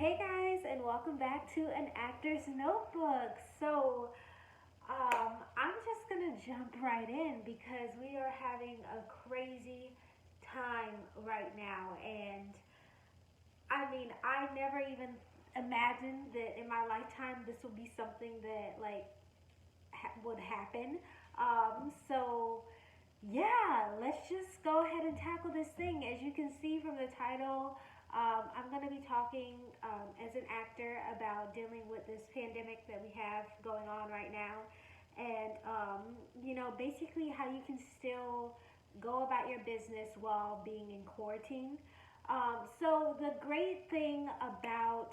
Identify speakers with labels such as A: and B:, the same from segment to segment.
A: Hey guys, and welcome back to an actor's notebook. I'm just gonna jump right in because we are having a crazy time right now, and I never even imagined that in my lifetime this would be something that would happen. So yeah, let's just go ahead and tackle this thing. As you can see from the title, I'm going to be talking as an actor about dealing with this pandemic that we have going on right now. And, basically how you can still go about your business while being in quarantine. So, the great thing about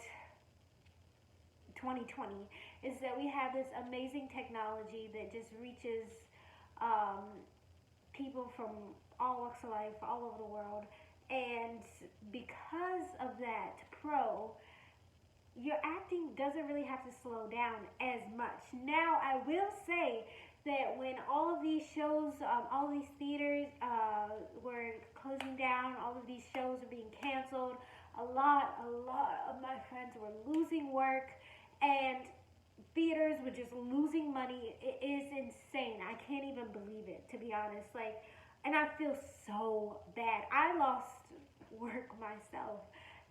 A: 2020 is that we have this amazing technology that just reaches um, people from all walks of life, all over the world. And because of that your acting doesn't really have to slow down as much. Now, I will say that when all of these shows, all of these theaters were closing down, all of these shows are being canceled, a lot of my friends were losing work, and theaters were just losing money. It is insane. I can't even believe it, to be honest. And I feel so bad. I lost work myself,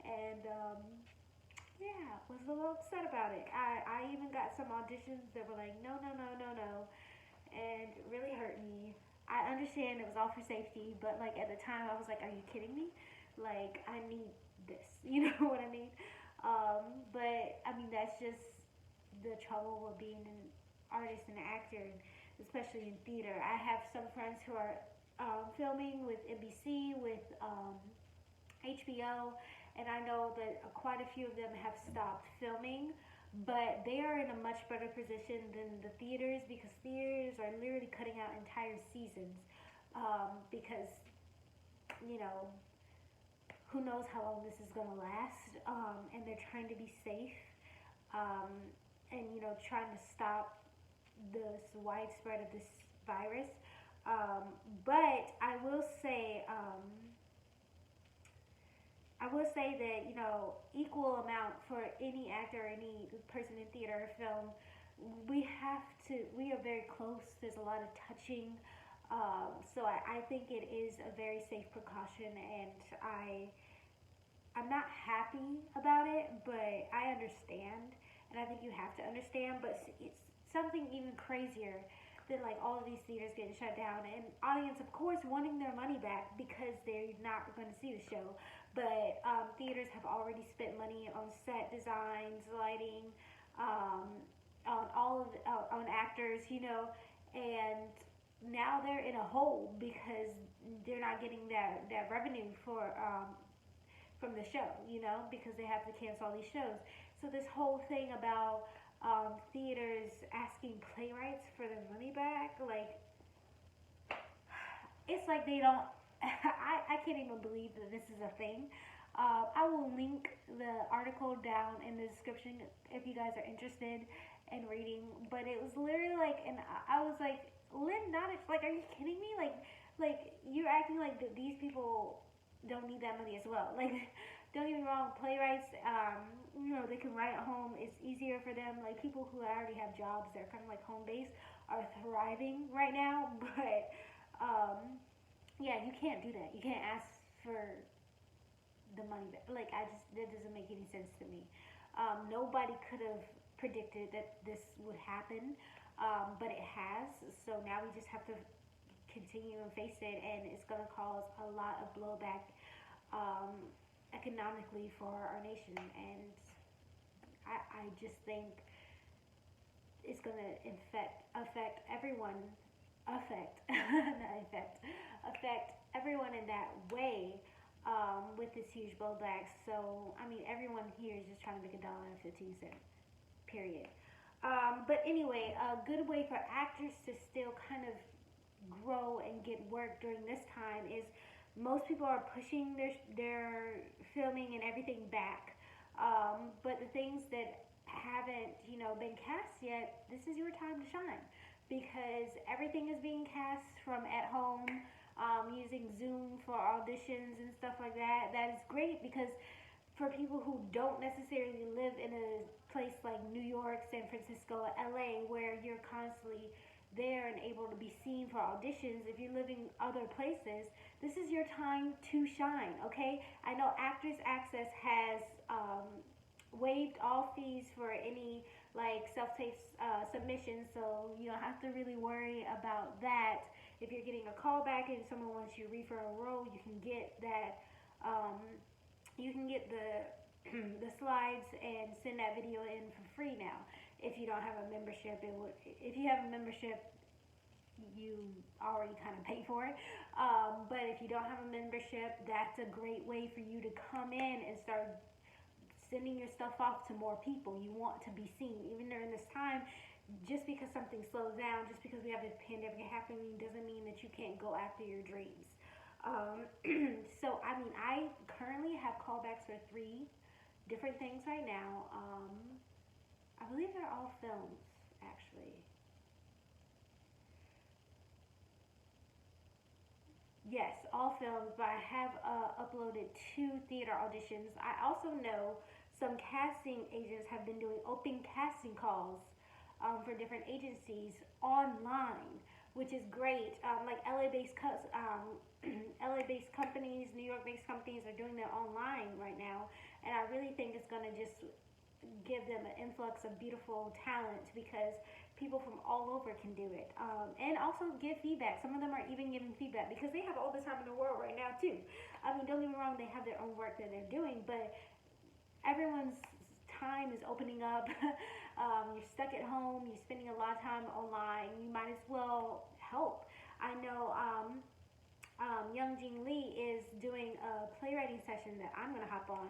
A: and yeah, was a little upset about it. I even got some auditions that were like, no, no, no, no, no, and it really hurt me. I understand it was all for safety, but like at the time, I was like, are you kidding me? Like, I need this. You know what I mean? But I mean, that's just the trouble with being an artist and an actor, especially in theater. I have some friends who are filming with NBC, with HBO, and I know that quite a few of them have stopped filming. But they are in a much better position than the theaters because theaters are literally cutting out entire seasons because, you know, who knows how long this is going to last. And they're trying to be safe um, and, trying to stop this widespread of this virus. But I will say that equal amount for any actor, any person in theater or film. We are very close. There's a lot of touching, so I think it is a very safe precaution, and I'm not happy about it, but I understand, and I think you have to understand. But it's something even crazier than like all of these theaters getting shut down, and audience, of course, wanting their money back because they're not going to see the show. But theaters have already spent money on set designs, lighting, um, on on actors, and now they're in a hole because they're not getting that revenue from the show, because they have to cancel all these shows. So this whole thing about theaters asking playwrights for their money back, like it's like they don't. I can't even believe that this is a thing. I will link the article down in the description if you guys are interested in reading. But it was literally like, and I was like, Lynn, not like, are you kidding me? Like you're acting like these people don't need that money as well. Like, don't get me wrong, playwrights, they can write at home. It's easier for them. Like people who already have jobs, they're kind of like home based, are thriving right now. But yeah, you can't do that. You can't ask for the money back. Like that doesn't make any sense to me. Nobody could have predicted that this would happen, but it has. So now we just have to continue and face it, and it's going to cause a lot of blowback um, economically for our nation. And I just think it's going to affect everyone, not affect everyone in that way with this huge blowback. So I mean, everyone here is just trying to make $1.15, period. But anyway, a good way for actors to still kind of grow and get work during this time is most people are pushing their filming and everything back. But the things that haven't been cast yet, this is your time to shine because everything is being cast from at home, using Zoom for auditions and stuff like that. That is great because for people who don't necessarily live in a place like New York, San Francisco, LA, where you're constantly there and able to be seen for auditions, if you live in other places, this is your time to shine, okay? I know Actors Access has waived all fees for any like self-tape submissions, so you don't have to really worry about that. If you're getting a call back and someone wants you to read for a role, you can get that. Um, you can get the the slides and send that video in for free now. If you don't have a membership, it would. If you have a membership, you already kind of pay for it. But if you don't have a membership, that's a great way for you to come in and start sending your stuff off to more people. You want to be seen, even during this time. Just because something slows down, just because we have this pandemic happening, doesn't mean that you can't go after your dreams. Um, so, I mean, I currently have callbacks for 3 different things right now. I believe they're all films, actually. Yes, all films, but I have uploaded 2 theater auditions. I also know some casting agents have been doing open casting calls for different agencies online, which is great. Like LA-based companies, New York-based companies are doing that online right now, and I really think it's gonna just give them an influx of beautiful talent because people from all over can do it. And also give feedback. Some of them are even giving feedback because they have all the time in the world right now too. I mean, don't get me wrong, they have their own work that they're doing, but everyone's time is opening up. You're stuck at home, you're spending a lot of time online, you might as well help. I know Young Jing Lee is doing a playwriting session that I'm gonna hop on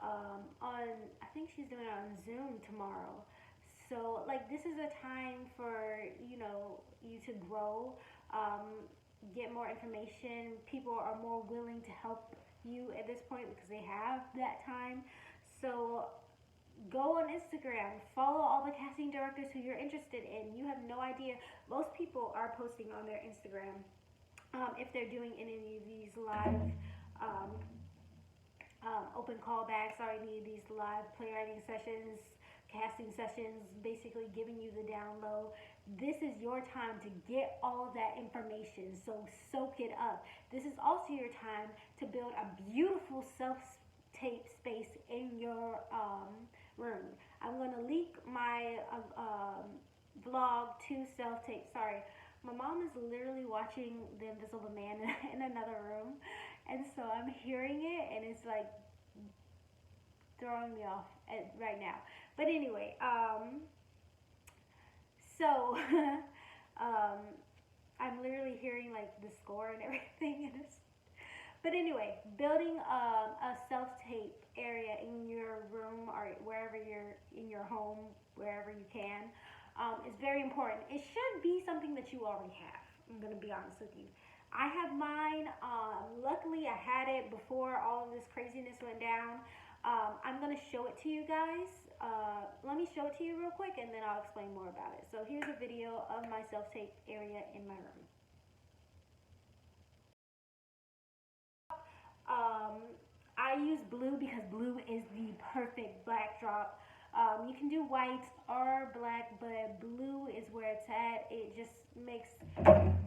A: I think she's doing it on Zoom tomorrow. So like this is a time for you to grow, get more information. People are more willing to help you at this point because they have that time. So go on Instagram, follow all the casting directors who you're interested in. You have no idea. Most people are posting on their Instagram if they're doing any of these live um, open callbacks or any of these live playwriting sessions, casting sessions, basically giving you the down low. This is your time to get all of that information, so soak it up. This is also your time to build a beautiful self tape space in your room. I'm going to link my vlog to self tape. Sorry, my mom is literally watching The Invisible Man in another room, and so I'm hearing it, and it's like throwing me off right now. But anyway, so um, I'm literally hearing like the score and everything, and it's. But anyway, building a self tape area in your room or wherever you're in your home, wherever you can, is very important. It should be something that you already have. I'm gonna be honest with you. I have mine. Luckily, I had it before all of this craziness went down. I'm gonna show it to you guys. Let me show it to you real quick, and then I'll explain more about it. So here's a video of my self tape area in my room. Um, I use blue because blue is the perfect backdrop. You can do white or black, but blue is where it's at. It just makes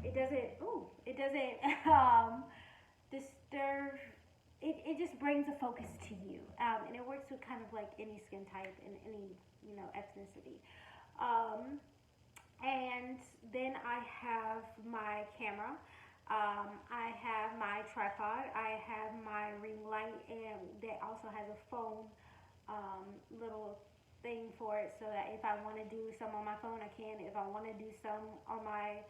A: it doesn't disturb. It just brings a focus to you, and it works with kind of like any skin type and any ethnicity. Um, and then I have my camera. I have my tripod. I have my ring light, and that also has a phone little thing for it, so that if I want to do some on my phone, I can. If I want to do some on my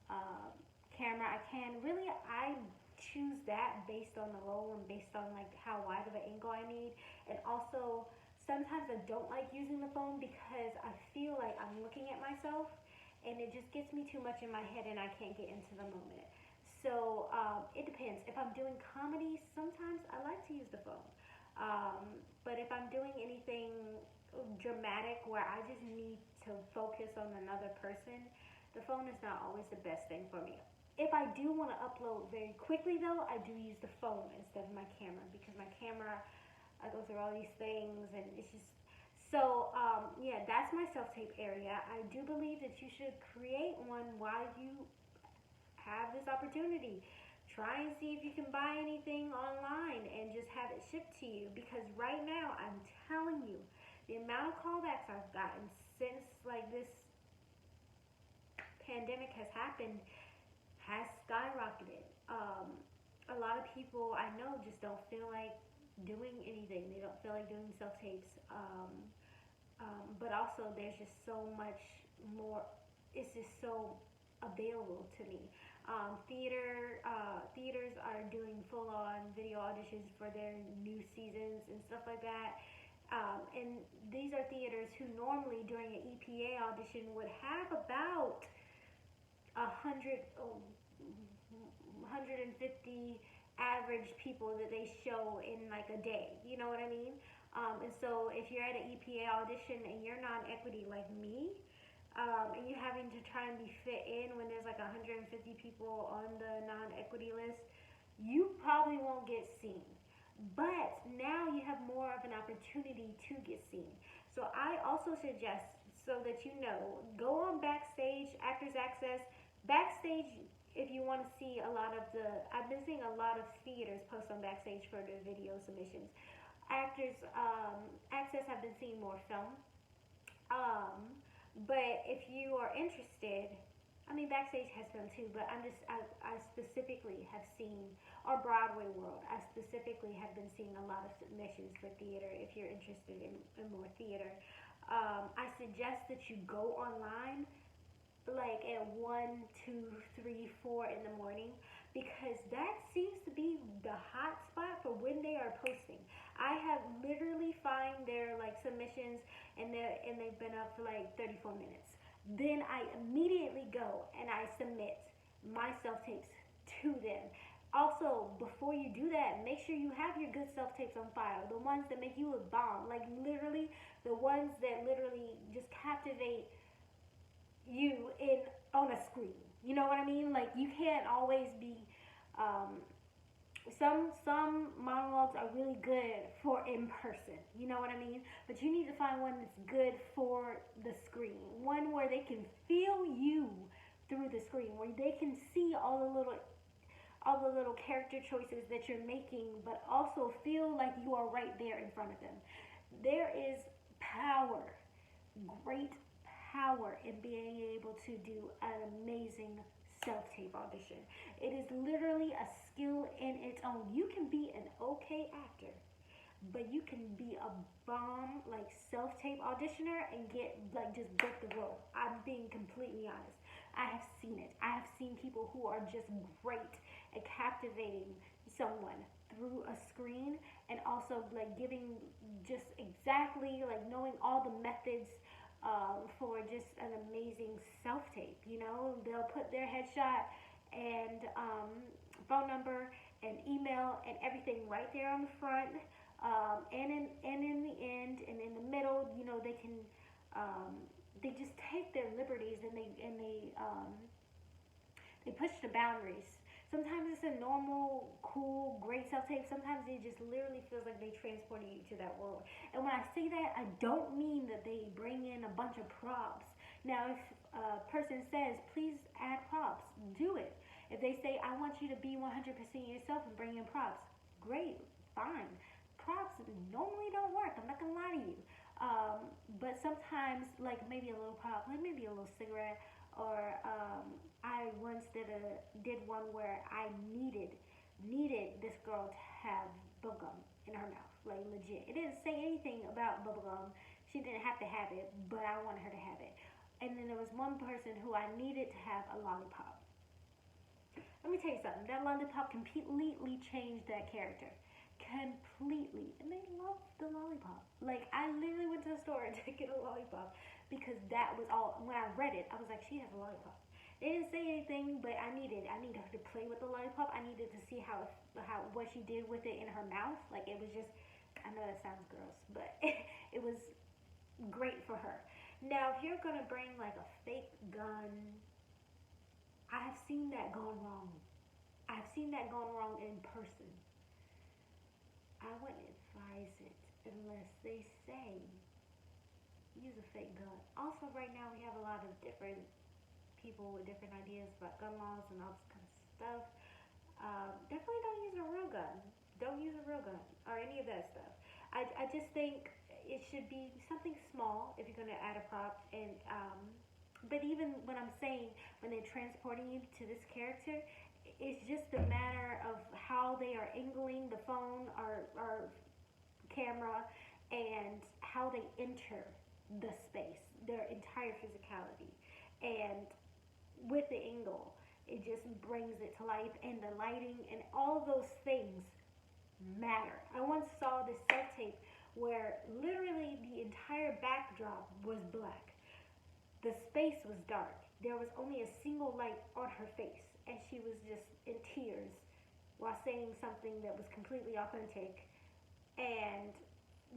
A: uh, camera, I can. Really, I choose that based on the role and based on like how wide of an angle I need, and also sometimes I don't like using the phone because I feel like I'm looking at myself and it just gets me too much in my head and I can't get into the moment. So it depends. If I'm doing comedy, sometimes I like to use the phone. But if I'm doing anything dramatic where I just need to focus on another person, the phone is not always the best thing for me. If I do want to upload very quickly, though, I do use the phone instead of my camera because my camera I go through all these things, and it's just so. Yeah, that's my self tape area. I do believe that you should create one while you have this opportunity. Try and see if you can buy anything online and just have it shipped to you. Because right now, I'm telling you, the amount of callbacks I've gotten since like this pandemic has happened has skyrocketed. A lot of people I know just don't feel like doing anything. They don't feel like doing self tapes. But also, there's just so much more. It's just so available to me. Theaters are doing full-on video auditions for their new seasons and stuff like that. And these are theaters who normally during an EPA audition would have about 150 average people that they show in like a day. You know what I mean? And so if you're at an EPA audition and you're non-equity like me, and you're having to try and be fit in when there's like 150 people on the non-equity list, you probably won't get seen. But now you have more of an opportunity to get seen. So I also suggest, so that you know, go on Backstage, Actors Access. Backstage, if you want to see a lot of the, I've been seeing a lot of theaters post on Backstage for their video submissions. Actors Access, have been seeing more film. But if you are interested, I mean, Backstage has film too, but I specifically have seen, or Broadway World, I specifically have been seeing a lot of submissions for theater if you're interested in more theater. I suggest that you go online like at 1, 2, 3, 4 in the morning, because that seems to be the hot spot for when they are posting. I have literally find their like submissions, and they've been up for like 34 minutes. Then I immediately go and I submit my self tapes to them. Also, before you do that, make sure you have your good self tapes on file. The ones that make you a bomb, like literally the ones that literally just captivate you in on a screen. You know what I mean? Like you can't always be. Some monologues are really good for in person. You know what I mean? But you need to find one that's good for the screen. One where they can feel you through the screen, where they can see all the little character choices that you're making, but also feel like you are right there in front of them. There is power, great power in being able to do an amazing self-tape audition. It is literally a skill in its own. You can be an okay actor, but you can be a bomb like self-tape auditioner and get like just break the role. I'm being completely honest. I have seen it. I have seen people who are just great at captivating someone through a screen, and also like giving just exactly like knowing all the methods for just an amazing self tape. You know, they'll put their headshot and phone number and email and everything right there on the front, and in the end and in the middle. You know, they just take their liberties, and they push the boundaries. Sometimes it's a normal, cool, great self tape. Sometimes it just literally feels like they transported you to that world. And when I say that, I don't mean that they bring in a bunch of props. Now, if a person says, please add props, do it. If they say, I want you to be 100% yourself and bring in props, great, fine. Props normally don't work. I'm not gonna lie to you. But sometimes, like maybe a little prop, like maybe a little cigarette, or I once did one where I needed this girl to have bubblegum in her mouth, like legit. It didn't say anything about bubblegum. She didn't have to have it, but I wanted her to have it. And then there was one person who I needed to have a lollipop. Let me tell you something. That lollipop completely changed that character. Completely. And they loved the lollipop. Like, I literally went to the store to get a lollipop because that was all. When I read it, I was like, she has a lollipop. They didn't say anything, but I needed her to play with the lollipop. I needed to see how what she did with it in her mouth. Like, it was just, I know that sounds gross, but it was great for her. Now, if you're going to bring, like, a fake gun, I have seen that gone wrong. I've seen that gone wrong in person. I went advise it unless they say use a fake gun. Also, right now we have a lot of different people with different ideas about gun laws and all this kind of stuff. Definitely don't use a real gun. Don't use a real gun or any of that stuff. I just think it should be something small if you're going to add a prop. And but even when I'm saying when they're transporting you to this character, it's just a matter of how they are angling the phone or camera and how they enter the space, their entire physicality. And with the angle, it just brings it to life, and the lighting and all those things matter. I once saw this self tape where literally the entire backdrop was black. The space was dark. There was only a single light on her face, and she was just in tears while saying something that was completely authentic. And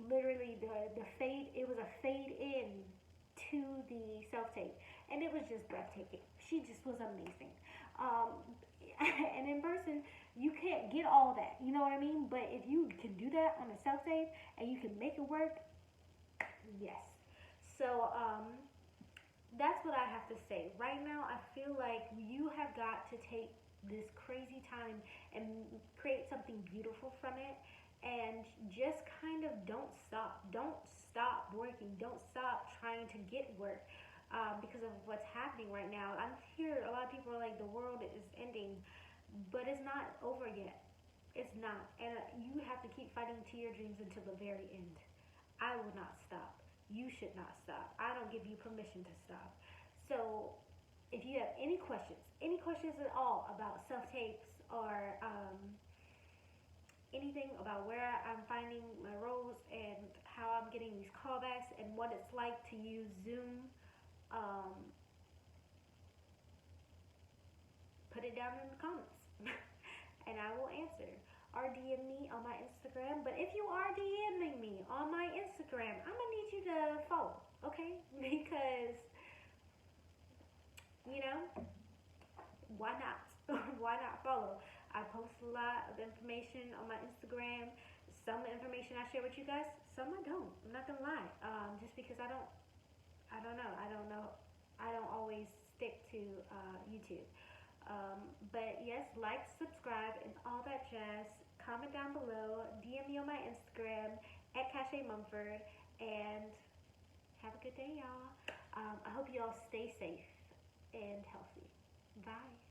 A: literally the fade, it was a fade in to the self tape, and it was just breathtaking. She just was amazing. um, and in person you can't get all that, you know what I mean, but if you can do that on a self tape and you can make it work, yes. So that's what I have to say. Right now, I feel like you have got to take this crazy time and create something beautiful from it, and just kind of don't stop. Don't stop working. Don't stop trying to get work because of what's happening right now. I hear a lot of people are like, the world is ending, but it's not over yet. It's not. And you have to keep fighting to your dreams until the very end. I will not stop. You should not stop. I don't give you permission to stop. So, if you have any questions at all about self tapes or anything about where I'm finding my roles and how I'm getting these callbacks and what it's like to use Zoom, um, put it down in the comments and I will answer. Or DM me on my Instagram. But if you are DMing me on my Instagram, I'm gonna need you to follow, okay? Because, you know, why not? Why not follow? I post a lot of information on my Instagram. Some information I share with you guys, some I don't. I'm not gonna lie. Just because I don't know. I don't always stick to YouTube. But yes, like, subscribe, and all that jazz. Comment down below. DM me on my Instagram at Cache Mumford. And have a good day, y'all. I hope you all stay safe and healthy. Bye.